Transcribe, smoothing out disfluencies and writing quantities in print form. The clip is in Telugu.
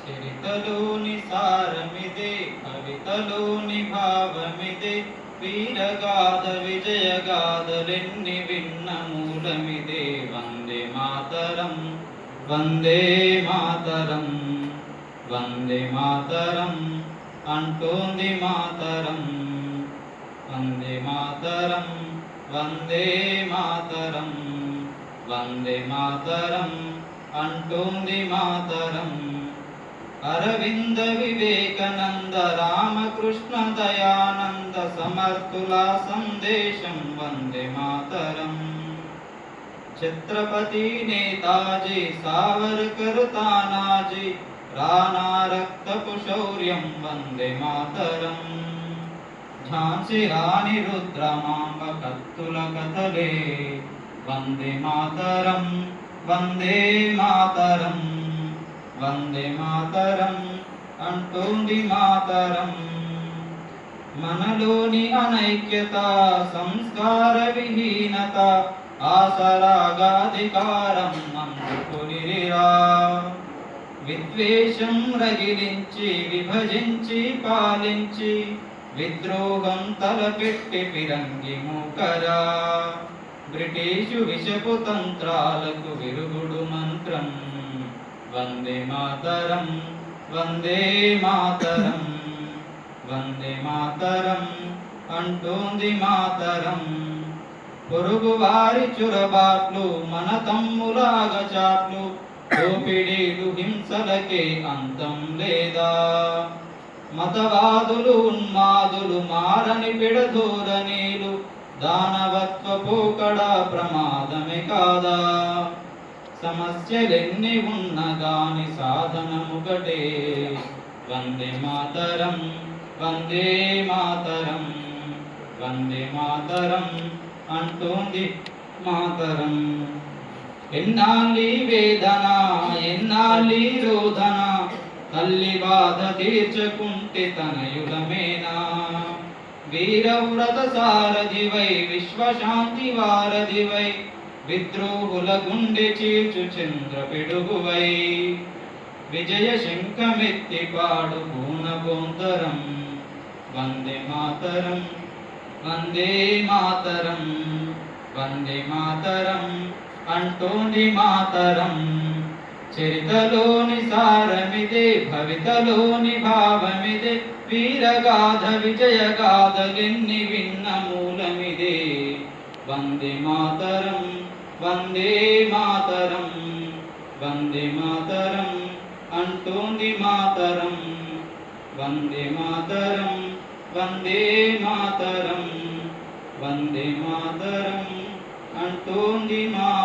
చరితలోని సారమిదే, కవితలోని భావమిదే, వీరగాథ విజయగాథలెన్ని విన్న మూలమిదే. వందే మాతరం, వందే మాతరం, వందే మాతరం అంటోంది మాతరం. వందే మాతరం, వందే మాతరం, వందే మాతరం అంటోంది మాతరం. అరవింద వివేకానంద రామకృష్ణ దయానంద సమర్థుల సందేశం వందే మాతరం. ఛత్రపతి నేతాజీ సావర్కర్ తానాజీ రాణా రక్తపు శౌర్యం వందే మాతరం. ఝాన్సీ రాణి రుద్రమాంబ కత్తుల కథలే వందే మాతరం, వందే మాతరం, వందే మాతరం అంటోంది మాతరం. మనలోని అనైక్యత, సంస్కార విహీనత, ఆసరాగాధికారం అందుకొనిరా. విద్వేషం రగిలించి విభజించి పాలించి, విద్రోహం తలపెట్టి ఫిరంగి మూకరా. బ్రిటిషు విషపు తంత్రాలకు విరుగుడు మంత్రం వందే మాతరం, వందే మాతరం, వందే మాతరం అంటోంది మాతరం. పొరుగు వారి చురబాట్లు, మన తమ్ములాగ చాట్లు, దోపిడీలు హింసలకే అంతం లేదా. మతవాదులు ఉన్మాదులు మారని పెడధోరణీలు, దానవత్వ పోకడ ప్రమాదమే కాదా. సమస్యలెన్ని ఉన్నగాని సాధనముగటే వందే మాతరం, వందే మాతరం, వందే మాతరం అంటోంది మాతరం. ఎన్నాళ్ళీ వేదన, ఎన్నాళ్ళీ రోదన, తల్లి బాధ తీర్చకుంటే తనయులమేనా. వీరవ్రత సారథివై, విశ్వశాంతి వారధివై, విద్రోహుల గుండె చీల్చు చంద్ర పిడుగువై, విజయ శంఖమెత్తి పాడు పూనబోంతరం వందే మాతరం, వందే మాతరం, వందే మాతరం అంటోంది మాతరం. చరితలోని సారమిదే, భవితలోని భావమిదే, వీరగాథ విజయగాథలెన్ని విన్న మూలమిదే. వందే మాతరం, వందే మాతరం, వందే మాతరం అంటోంది మాతరం. వందే మాతరం, వందే మాతరం, వందే మాతరం అంటోంది మాతరం.